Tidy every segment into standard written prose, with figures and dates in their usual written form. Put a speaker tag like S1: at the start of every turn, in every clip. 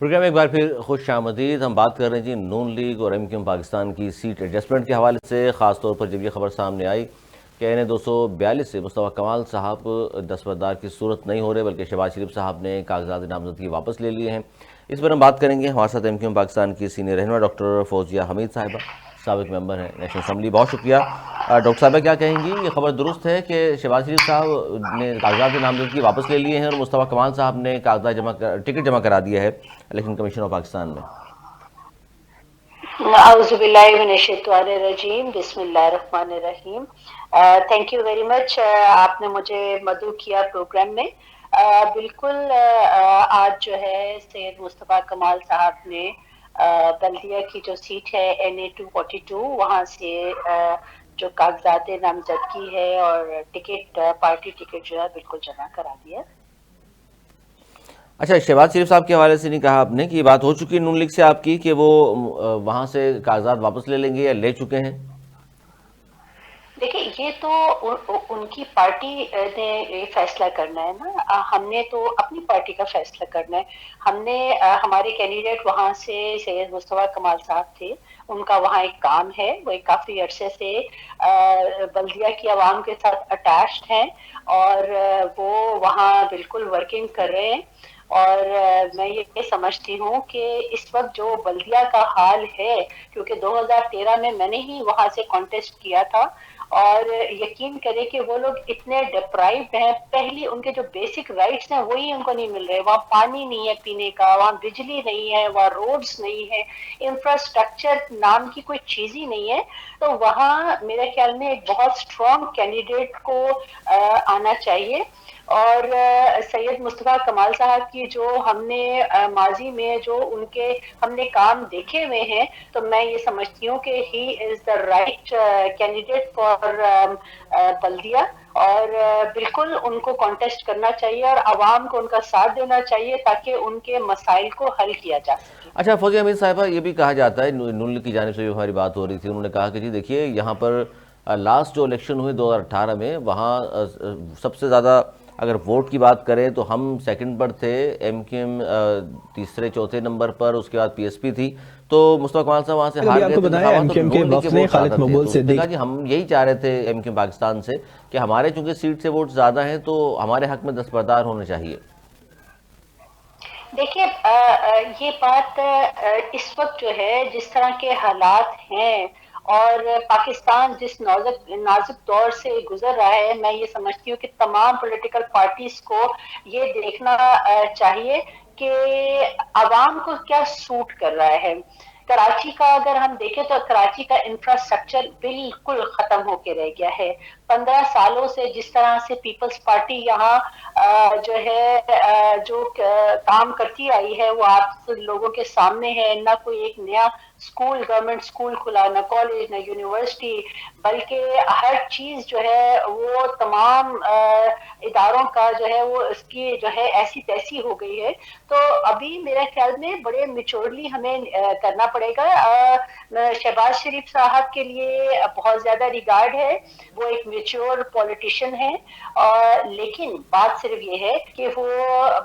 S1: Programme ایک بار پھر خوش آمدید. ہم بات کر رہے ہیں جی نون لیگ اور ایم کیو ایم پاکستان کی سیٹ ایڈجسٹمنٹ کے حوالے سے، خاص طور پر جب یہ خبر سامنے آئی کہ این اے 242 سے مصطفیٰ کمال صاحب دستبردار کی صورت نہیں ہو رہے بلکہ شہباز شریف صاحب نے کاغذات نامزدگی واپس لے لیے ہیں. اس پر ہم بات کریں گے. ہمارے ساتھ ایم کیو ایم پاکستان کی سینئر رہنما ڈاکٹر فوزیہ حمید صاحبہ، سابق ممبر ہیں نیشنل اسمبلی. بہت شکریہ. ڈاکٹر صاحبہ کیا کہیں گی، یہ خبر درست ہے کہ شہباز شریف صاحب نے کاغذات نامزدگی واپس لے لیے ہیں اور مصطفیٰ کمال صاحب نے ٹکٹ جمع کرا دیا ہے الیکشن کمیشن آف پاکستان میں؟
S2: اعوذ باللہ من الشیطان الرجیم، بسم اللہ الرحمن الرحیم. Thank you very much. آپ نے مجھے مدعو کیا پروگرام میں. بالکل آج جو ہے سید مصطفیٰ کمال صاحب نے بلدیہ کی جو سیٹ ہے NA 242 وہاں سے جو کاغذات نامزدگی ہے اور ٹکٹ پارٹی ٹکٹ جو ہے بالکل جمع کرا دیا.
S1: اچھا، شہباز شریف صاحب کے حوالے سے نہیں کہا آپ نے کہ یہ بات ہو چکی ہے نون لیگ سے آپ کی کہ وہ وہاں سے کاغذات واپس لے لیں گے یا لے چکے ہیں؟
S2: دیکھیں، یہ تو ان کی پارٹی نے یہ فیصلہ کرنا ہے نا. ہم نے تو اپنی پارٹی کا فیصلہ کرنا ہے. ہم نے ہمارے کینڈیڈیٹ وہاں سے سید مصطفیٰ کمال صاحب تھے. ان کا وہاں ایک کام ہے، وہ ایک کافی عرصے سے بلدیہ کی عوام کے ساتھ اٹیچڈ ہیں اور وہ وہاں بالکل ورکنگ کر رہے ہیں. اور میں یہ سمجھتی ہوں کہ اس وقت جو بلدیہ کا حال ہے، کیونکہ 2013 میں نے ہی وہاں سے کانٹیسٹ کیا تھا، اور یقین کریں کہ وہ لوگ اتنے ڈپرائیوڈ ہیں. پہلی ان کے جو بیسک رائٹس ہیں وہی ان کو نہیں مل رہے. وہاں پانی نہیں ہے پینے کا، وہاں بجلی نہیں ہے، وہاں روڈز نہیں ہے، انفراسٹرکچر نام کی کوئی چیز ہی نہیں ہے. تو وہاں میرے خیال میں ایک بہت اسٹرانگ کینڈیڈیٹ کو آنا چاہیے. اور سید مصطفیٰ کمال صاحب کی جو ہم نے ماضی میں جو ان کے ہم نے کام دیکھے ہوئے ہیں، تو میں یہ سمجھتی ہوں کہ ہی از دا رائٹ کینڈیڈیٹ فار بلدیہ. اور بالکل ان کو کانٹیسٹ کرنا چاہیے اور عوام کو ان کا ساتھ دینا چاہیے تاکہ ان کے مسائل کو حل کیا جا سکے.
S1: اچھا فوزیہ حمید صاحبہ، یہ بھی کہا جاتا ہے، نون لیگ کی جانب سے بھی ہماری بات ہو رہی تھی، انہوں نے کہا کہ جی دیکھیے یہاں پر لاسٹ جو الیکشن ہوئے 2018 میں، وہاں سب سے زیادہ اگر ووٹ کی بات کریں تو ہم سیکنڈ پر تھے، ایم کیو ایم تیسرے چوتھے نمبر پر، اس کے بعد پی ایس پی تھی. تو مصطفیٰ کمال صاحب وہاں سے ہار گئے تھے انتخابات، تو نون لیگ کے ووٹ زیادہ تھے. تو اس نے کہا جی ہم یہی چاہ رہے تھے ایم کیو ایم پاکستان سے کہ ہمارے چونکہ سیٹ سے ووٹ زیادہ ہیں تو ہمارے حق میں دستبردار ہونا چاہیے.
S2: دیکھیے، یہ بات اس وقت جو ہے جس طرح کے حالات ہیں اور پاکستان جس نازک دور سے گزر رہا ہے، میں یہ سمجھتی ہوں کہ تمام پولیٹیکل پارٹیز کو یہ دیکھنا چاہیے کہ عوام کو کیا سوٹ کر رہا ہے. کراچی کا اگر ہم دیکھیں تو کراچی کا انفراسٹرکچر بالکل ختم ہو کے رہ گیا ہے. 15 سالوں سے جس طرح سے پیپلز پارٹی یہاں جو ہے جو کام کرتی آئی ہے وہ آپ لوگوں کے سامنے ہے. نہ کوئی ایک نیا اسکول، گورنمنٹ اسکول کھلا، نہ کالج، نہ یونیورسٹی، بلکہ ہر چیز جو ہے وہ تمام اداروں کا جو ہے وہ اس کی جو ہے ایسی تیسی ہو گئی ہے. تو ابھی میرے خیال میں بڑے میچورلی ہمیں کرنا پڑے گا. شہباز شریف صاحب کے لیے بہت زیادہ ریگارڈ ہے، وہ ایک میچور پولیٹیشین ہے، لیکن بات صرف یہ ہے کہ وہ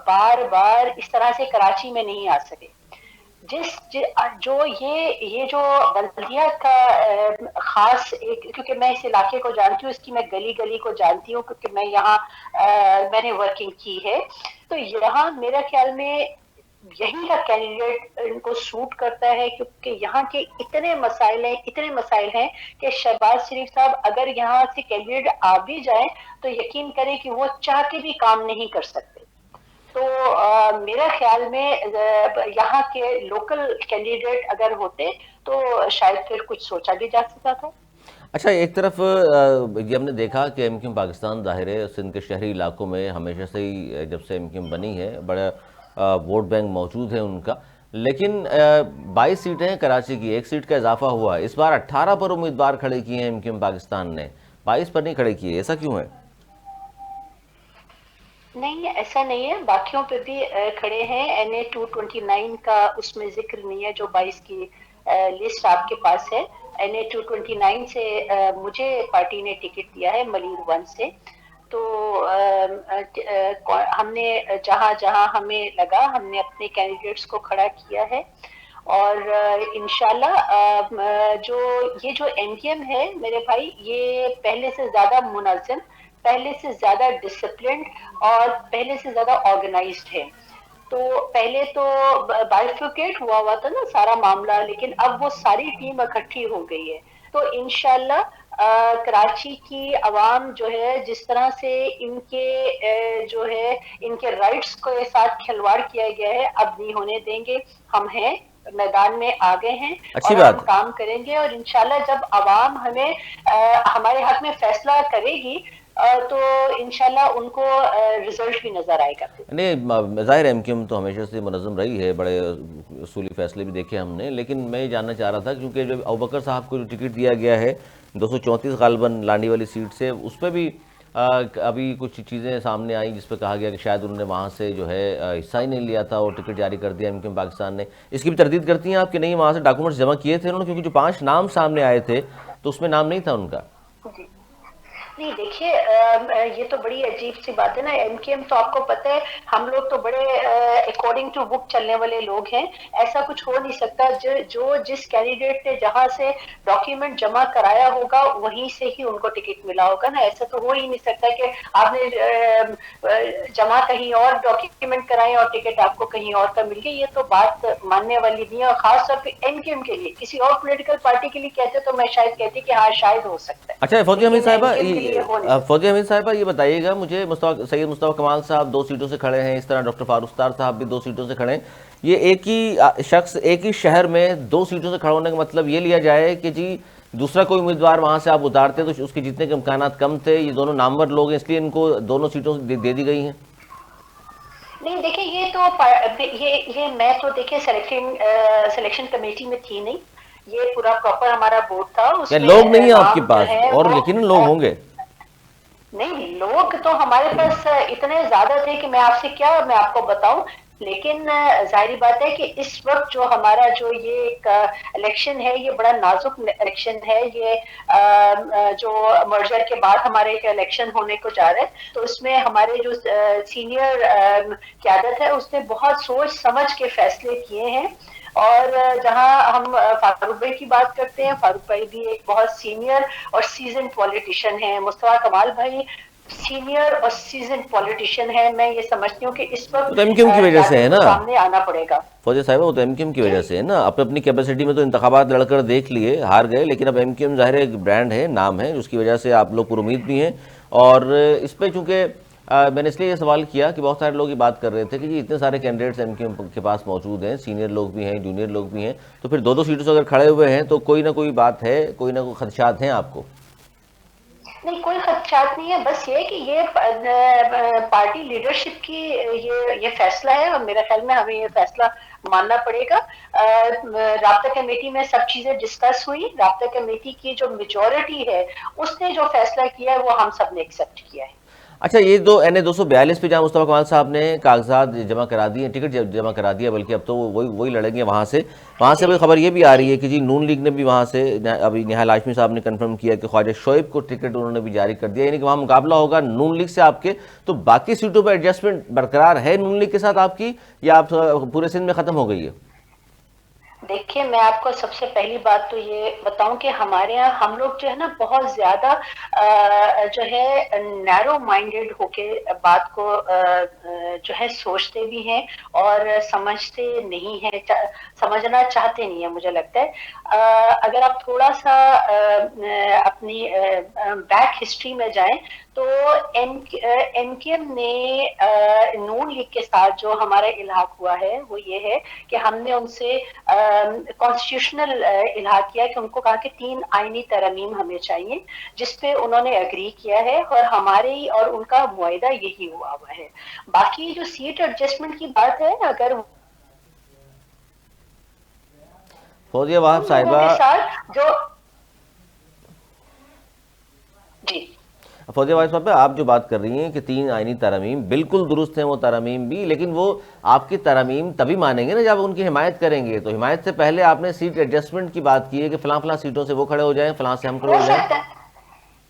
S2: بار بار اس طرح سے کراچی میں نہیں آ سکے. جو یہ جو بلدیہ کا خاص کیونکہ میں اس علاقے کو جانتی ہوں، اس کی میں گلی گلی کو جانتی ہوں کیونکہ میں یہاں میں نے ورکنگ کی ہے. تو یہاں میرا خیال میں یہی کا کینڈیڈیٹ ان کو سوٹ کرتا ہے کیونکہ یہاں کے اتنے مسائل ہیں کہ شہباز شریف صاحب اگر یہاں سے کینڈیڈیٹ آ بھی جائیں تو یقین کریں کہ وہ چاہ کے بھی کام نہیں کر سکتے. تو میرا خیال میں یہاں کے لوکل کینڈیڈیٹ اگر ہوتے تو شاید پھر کچھ سوچا بھی جا سکتا تھا.
S1: اچھا، ایک طرف یہ ہم نے دیکھا کہ ایم کیو ایم پاکستان ظاہر ہے سندھ کے شہری علاقوں میں ہمیشہ سے ہی جب سے ایم کیو ایم بنی ہے بڑا ووٹ بینک موجود ہے ان کا، لیکن 22 سیٹیں ہیں کراچی کی، ایک سیٹ کا اضافہ ہوا ہے. اس بار 18 پر امیدوار کھڑے کیے ہیں ایم کیو ایم پاکستان نے، 22 پر نہیں کھڑے کیے. ایسا کیوں ہے؟
S2: نہیں، ایسا نہیں ہے، باقیوں پہ بھی کھڑے ہیں. NA 229 کا اس میں ذکر نہیں ہے جو 22 کی لسٹ آپ کے پاس ہے. NA 229 سے مجھے پارٹی نے ٹکٹ دیا ہے ملیر 1 سے. تو ہم نے جہاں جہاں ہمیں لگا ہم نے اپنے کینڈیڈیٹس کو کھڑا کیا ہے، اور انشاءاللہ جو این ڈی ایم ہے میرے بھائی، یہ پہلے سے زیادہ منظم، پہلے سے زیادہ ڈسپلنڈ اور پہلے سے زیادہ آرگنائزڈ ہے۔ تو پہلے تو بائیفرکیٹ ہوا تھا نا سارا معاملہ، لیکن اب وہ ساری ٹیم اکٹھی ہو گئی ہے۔ تو انشاءاللہ کراچی کی عوام جو ہے، جس طرح سے ان کے جو ہے ان کے رائٹس کے ساتھ کھلواڑ کیا گیا ہے، اب نہیں ہونے دیں گے۔ ہم ہیں میدان میں آگے ہیں
S1: اچھی
S2: اور
S1: بات
S2: ہم
S1: ہے۔
S2: کام کریں گے، اور انشاءاللہ جب عوام ہمیں ہمارے حق میں فیصلہ کرے گی تو انشاءاللہ ان کو رزلٹ بھی نظر آئے گا۔
S1: نہیں، ظاہر ایم کیو ایم تو ہمیشہ سے منظم رہی ہے، بڑے اصولی فیصلے بھی دیکھے ہم نے، لیکن میں یہ جاننا چاہ رہا تھا کیونکہ جو ابوبکر صاحب کو جو ٹکٹ دیا گیا ہے 234 غالباً لانڈی والی سیٹ سے، اس پہ بھی ابھی کچھ چیزیں سامنے آئیں جس پہ کہا گیا کہ شاید انہوں نے وہاں سے جو ہے حصہ ہی نہیں لیا تھا اور ٹکٹ جاری کر دیا ایم کیو ایم پاکستان نے۔ اس کی بھی تردید کرتی ہیں آپ کہ نہیں وہاں سے ڈاکومنٹس جمع کیے تھے انہوں نے؟ کیونکہ جو 5 نام سامنے آئے تھے تو اس میں نام نہیں تھا ان کا۔
S2: جی نہیں، دیکھیے یہ تو بڑی عجیب سی بات ہے نا۔ ایم کیو ایم تو آپ کو پتہ ہے ہم لوگ تو بڑے اکارڈنگ ٹو بک چلنے والے لوگ ہیں، ایسا کچھ ہو نہیں سکتا۔ جو جس کینڈیڈیٹ نے جہاں سے ڈاکیومنٹ جمع کرایا ہوگا وہیں سے ہی ان کو ٹکٹ ملا ہوگا نا۔ ایسا تو ہو ہی نہیں سکتا کہ آپ نے جمع کہیں اور ڈاکیومنٹ کرائے اور ٹکٹ آپ کو کہیں اور کا مل گئی۔ یہ تو بات ماننے والی نہیں ہے، اور خاص طور پہ ایم کیو ایم کے لیے۔ کسی اور پولیٹیکل پارٹی کے لیے کہتے تو میں شاید کہتی کہ ہاں شاید ہو سکتا ہے،
S1: اچھا فوزیہ حمید
S2: لیکن ایم
S1: صاحبہ،
S2: کیو ایم کے لیے ہو نہیں سکتا۔
S1: فوزیہ حمید صاحبہ یہ بتائیے گا مجھے، سید مصطفیٰ کمال صاحب 2 سیٹوں سے کھڑے ہیں، اس طرح ڈاکٹر فاروق ستار صاحب بھی 2 سیٹوں سے کھڑے ہیں۔ یہ ایک ہی شخص ایک ہی شہر میں 2 سیٹوں سے کھڑا ہونے کا مطلب یہ لیا جائے کہ جی دوسرا کوئی امیدوار وہاں سے آپ اتارتے تو اس کے جیتنے کے امکانات کم تھے، یہ دونوں نامور لوگ ہیں اس لیے ان کو دونوں سیٹوں دے دی گئی ہیں؟
S2: نہیں دیکھیں، یہ میں تو دیکھیں سلیکشن کمیٹی میں تھی نہیں، یہ پورا پراپر ہمارا بورڈ تھا، اس
S1: یا
S2: میں
S1: لوگ نہیں ہیں آپ کے
S2: نام جو
S1: پاس؟
S2: ہے
S1: اور
S2: وہ
S1: یقیناً لوگ ہوں گے۔
S2: نہیں، لوگ تو ہمارے پاس اتنے زیادہ تھے کہ میں آپ کو بتاؤں، لیکن ظاہری بات ہے کہ اس وقت جو ہمارا جو یہ ایک الیکشن ہے، یہ بڑا نازک الیکشن ہے۔ یہ جو مرجر کے بعد ہمارے ایک الیکشن ہونے کو جا رہا ہے، تو اس میں ہمارے جو سینئر قیادت ہے اس نے بہت سوچ سمجھ کے فیصلے کیے ہیں۔ اور جہاں ہم فاروق بھائی کی بات کرتے ہیں، فاروق بھائی بھی ایک بہت سینئر اور سیزن پولیٹیشین ہیں، مصطفیٰ کمال بھائی سینئر اور سیزن پولیٹیشین ہے۔ میں یہ سمجھتی ہوں کہ اس
S1: وہ
S2: وقت
S1: تو ایم کیو ایم کی وجہ سے ہے
S2: قیادت
S1: نا
S2: کو سامنے آنا پڑے گا۔
S1: فوجی صاحبہ، وہ تو ایم کیو ایم کی
S2: جی
S1: وجہ سے ہے نا۔ اپنی کیپیسٹی میں تو انتخابات لڑ کر دیکھ لیے، ہار گئے، لیکن اب ایم کیو ایم ظاہر ایک برانڈ ہے، نام ہے، جس کی وجہ سے آپ لوگ پر امید بھی ہیں۔ اور اس پہ چونکہ میں نے اس لیے یہ سوال کیا کہ بہت سارے لوگ یہ بات کر رہے تھے کہ جی اتنے سارے کینڈیڈیٹس ایم کیو ایم کے پاس موجود ہیں، سینئر لوگ بھی ہیں، جونیئر لوگ بھی ہیں، تو پھر 2 سیٹوں سے اگر کھڑے ہوئے ہیں تو کوئی نہ کوئی بات ہے، کوئی نہ کوئی خدشات ہیں آپ کو؟
S2: نہیں، کوئی خدشات نہیں ہے، بس یہ کہ یہ پارٹی لیڈرشپ کی یہ فیصلہ ہے، اور میرے خیال میں ہمیں یہ فیصلہ ماننا پڑے گا۔ رابطہ کمیٹی میں سب چیزیں ڈسکس ہوئی، رابطہ کمیٹی کی جو میجورٹی ہے اس نے جو فیصلہ کیا ہے وہ ہم سب نے ایکسیپٹ کیا ہے۔
S1: اچھا، یہ جو این اے 242 پہ جہاں مصطفیٰ کمال صاحب نے کاغذات جمع کرا دیے، ٹکٹ جمع کرا دیا، بلکہ اب تو وہی لڑیں گے وہاں سے ابھی خبر یہ بھی آ رہی ہے کہ جی نون لیگ نے بھی وہاں سے، ابھی نہال ہاشمی صاحب نے کنفرم کیا کہ خواجہ شعیب کو ٹکٹ انہوں نے بھی جاری کر دیا، یعنی کہ وہاں مقابلہ ہوگا نون لیگ سے آپ کے۔ تو باقی سیٹوں پہ ایڈجسٹمنٹ برقرار ہے نون لیگ کے ساتھ آپ کی، یا آپ پورے سندھ میں ختم ہو گئی ہے؟
S2: دیکھیے، میں آپ کو سب سے پہلی بات تو یہ بتاؤں کہ ہمارے یہاں ہم لوگ جو ہے نا بہت زیادہ جو ہے نیرو مائنڈیڈ ہو کے بات کو جو ہے سوچتے بھی ہیں اور سمجھتے نہیں ہیں، سمجھنا چاہتے نہیں ہیں، مجھے لگتا ہے۔ اگر آپ تھوڑا سا اپنی بیک ہسٹری میں جائیں تو ایم کیو ایم نے نون لیگ کے ساتھ جو ہمارا الحاق ہوا ہے وہ یہ ہے کہ ہم نے ان سے کانسٹیٹیوشنل الحاق کیا، کہ ان کو کہا کہ 3 آئینی ترامیم ہمیں چاہیے، جس پہ انہوں نے اگری کیا ہے، اور ہمارے اور ان کا معاہدہ یہی ہوا ہے۔ باقی جو سیٹ ایڈجسٹمنٹ کی بات ہے، اگر
S1: فوزیہ وہاب
S2: لوگوں
S1: صاحبہ،
S2: کے ساتھ جو جی
S1: فوزیہ وہاب صاحبہ، آپ جو بات کر رہی ہیں کہ 3 آئینی ترامیم بالکل درست ہیں، وہ ترامیم بھی، لیکن وہ آپ کی ترامیم تبھی مانیں گے نا جب ان کی حمایت کریں گے۔ تو حمایت سے پہلے آپ نے سیٹ ایڈجسٹمنٹ کی بات کی ہے کہ فلاں فلاں سیٹوں سے وہ کھڑے ہو جائیں، فلاں سے ہم کھڑے
S2: ہو
S1: ہو جائیں۔
S2: سکتا ہے،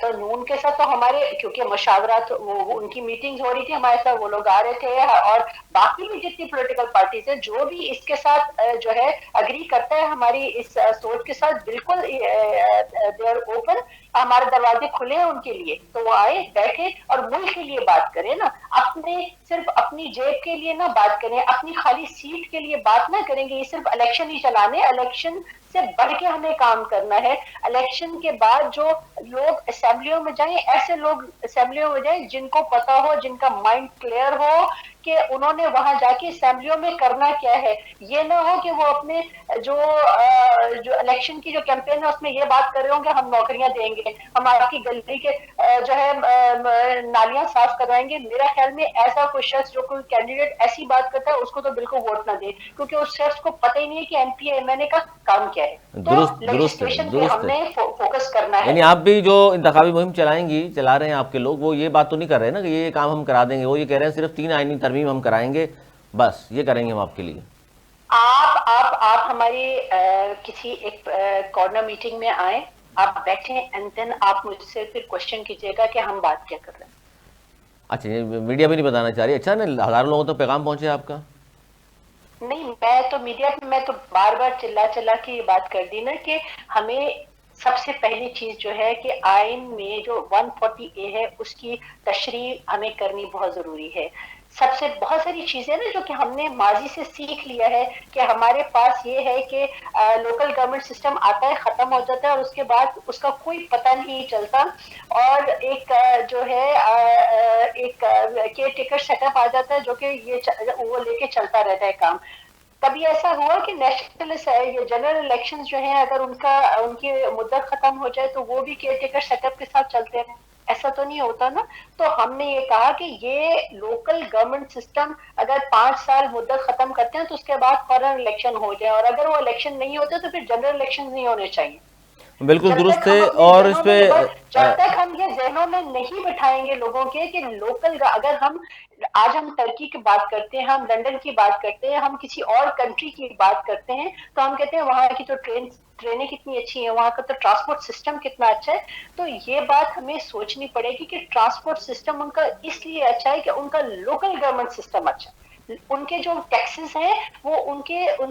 S2: تو نون کے ساتھ تو ہمارے کیونکہ مشاورات ان کی میٹنگز ہو رہی تھی ہمارے ساتھ، وہ لوگ آ رہے تھے، اور باقی بھی جتنی پولیٹیکل پارٹیز ہیں جو بھی اس کے ساتھ جو ہے اگری کرتا ہے ہماری اس سوچ کے ساتھ، بالکل دے آر اوپن، ہمارے دروازے کھلے ہیں ان کے لیے، تو وہ آئے بیٹھے اور ملک کے لیے بات کریں نا، اپنے صرف اپنی جیب کے لیے نہ بات کریں، اپنی خالی سیٹ کے لیے بات نہ کریں گے، یہ صرف الیکشن ہی چلانے، الیکشن سے بڑھ کے ہمیں کام کرنا ہے۔ الیکشن کے بعد جو لوگ اسمبلیوں میں جائیں، ایسے لوگ اسمبلیوں میں جائیں جن کو پتا ہو، جن کا مائنڈ کلیئر ہو کہ انہوں نے وہاں جا کے اسمبلیوں میں کرنا کیا ہے، یہ نہ ہو کہ وہ اپنے جو الیکشن کی جو کیمپین ہے اس میں یہ بات کر رہے ہوں کہ ہم نوکریاں دیں گے، ہم آپ کی گلی کے جو ہے نالیاں صاف کروائیں گے۔ میرا خیال میں ایسا کوئی شخص جو کوئی کینڈیڈیٹ ایسی بات کرتا ہے اس کو تو بالکل ووٹ نہ دے، کیونکہ اس شخص کو پتہ ہی نہیں ہے کہ ایم پی ایم این اے کا کام کیا ہے۔ تو
S1: درست ہے،
S2: لیجسلیشن پہ
S1: درست
S2: ہم
S1: ہے۔
S2: نے فوکس کرنا ہے۔
S1: یعنی آپ بھی جو انتخابی مہم چلا رہے ہیں آپ کے لوگ، وہ یہ بات تو نہیں کر رہے نا کہ یہ کام ہم کرا دیں گے، وہ یہ کہہ رہے ہیں صرف 3 آئینی ترمیم ہم کرائیں گے، بس یہ کریں گے ہم آپ کے لیے۔
S2: آپ ہماری کسی ایک کارنر میٹنگ میں آئیں، آپ بیٹھیں اینڈ دین آپ مجھ سے پھر کوشچن کیجیے گا کہ ہم بات کیا کر رہے ہیں۔
S1: اچھا، یہ میڈیا بھی نہیں بتانا چاہ رہی؟ اچھا نا، ہزاروں لوگوں تک پیغام پہنچے آپ کا؟
S2: نہیں، میں تو میڈیا میں تو بار بار چلا کے یہ بات کر دی نا کہ ہمیں سب سے پہلی چیز جو ہے کہ آئین میں جو 140A ہے اس کی تشریح ہمیں کرنی بہت ضروری ہے۔ بہت ساری چیزیں نا جو کہ ہم نے ماضی سے سیکھ لیا ہے کہ ہمارے پاس یہ ہے کہ لوکل گورنمنٹ سسٹم آتا ہے، ختم ہو جاتا ہے، اور اس کے بعد اس کا کوئی پتہ نہیں چلتا، اور ایک جو ہے ایک کیئر ٹیکر سیٹ اپ آ جاتا ہے جو کہ وہ لے کے چلتا رہتا ہے کام۔ کبھی ایسا ہوا کہ نیشنل یہ جنرل الیکشن جو ہیں اگر ان کی مدت ختم ہو جائے تو وہ بھی کیئر ٹیکر سیٹ اپ کے ساتھ چلتے ہیں؟ ایسا تو نہیں ہوتا نا۔ تو ہم نے یہ کہا کہ یہ لوکل گورنمنٹ سسٹم اگر 5 سال مدت ختم کرتے ہیں تو اس کے بعد فوراً الیکشن ہو جائے، اور اگر وہ الیکشن نہیں ہوتے تو پھر جنرل الیکشن نہیں ہونے چاہیے۔
S1: بالکل درست ہے۔ اور اس پہ
S2: جب تک ہم یہ ذہنوں میں نہیں بٹھائیں گے لوگوں کے کہ لوکل، اگر آج ہم ترکی کی بات کرتے ہیں، ہم لندن کی بات کرتے ہیں، ہم کسی اور کنٹری کی بات کرتے ہیں تو ہم کہتے ہیں وہاں کی تو ٹرینیں کتنی اچھی ہیں، وہاں کا تو ٹرانسپورٹ سسٹم کتنا اچھا ہے۔ تو یہ بات ہمیں سوچنی پڑے گی کہ ٹرانسپورٹ سسٹم ان کا اس لیے اچھا ہے کہ ان کا لوکل گورنمنٹ سسٹم اچھا ہے، ان کے جو ٹیکسز ہیں وہ ان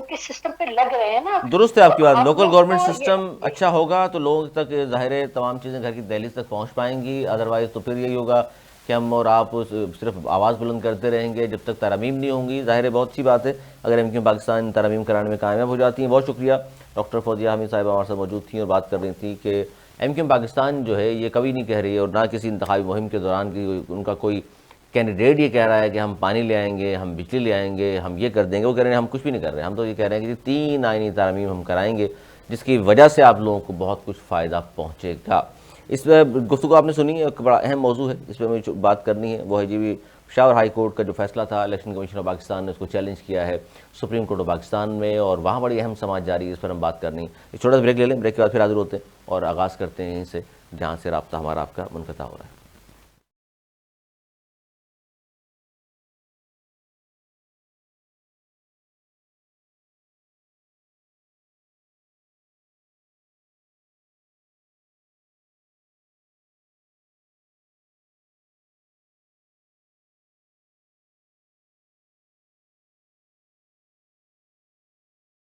S2: کے سسٹم پہ لگ رہے ہیں نا۔
S1: درست ہے آپ کی بات۔ لوکل گورنمنٹ سسٹم اچھا ہوگا تو لوگوں تک ظاہر ہے تمام چیزیں گھر کی دہلیز تک پہنچ پائیں گی، ادروائز تو پھر یہی ہوگا کہ ہم اور آپ صرف آواز بلند کرتے رہیں گے جب تک ترامیم نہیں ہوں گی۔ ظاہر ہے بہت سی بات ہے اگر ایم کیو پاکستان ترامیم کرانے میں کامیاب ہو جاتی ہیں۔ بہت شکریہ ڈاکٹر فوزیہ حامد صاحبہ ہمارے ساتھ موجود تھیں اور بات کر رہی تھیں کہ ایم کیو پاکستان جو ہے یہ کبھی نہیں کہہ رہی ہے، اور نہ کسی انتخابی مہم کے دوران کی ان کا کوئی کینڈیڈیٹ یہ کہہ رہا ہے کہ ہم پانی لے آئیں گے، ہم بجلی لے آئیں گے، ہم یہ کر دیں گے۔ وہ کہہ رہے ہیں ہم کچھ بھی نہیں کر رہے، ہم تو یہ کہہ رہے ہیں کہ 3 آئینی ترامیم ہم کرائیں گے جس کی وجہ سے آپ لوگوں کو بہت کچھ فائدہ پہنچے گا۔ اس پہ گفتگو آپ نے سنی، ایک بڑا اہم موضوع ہے، اس پہ ہمیں بات کرنی ہے، وہ ہے جی پشاور ہائی کورٹ کا جو فیصلہ تھا، الیکشن کمیشن آف پاکستان نے اس کو چیلنج کیا ہے سپریم کورٹ آف پاکستان میں، اور وہاں بڑی اہم سماعت جاری ہے، اس پر ہم بات کرنی ہے۔ ایک چھوٹا سا بریک لے لیں، بریک کے بعد پھر حاضر ہوتے ہیں اور آغاز کرتے ہیں یہیں سے جہاں سے رابطہ ہمارا آپ کا منقطع ہو رہا ہے۔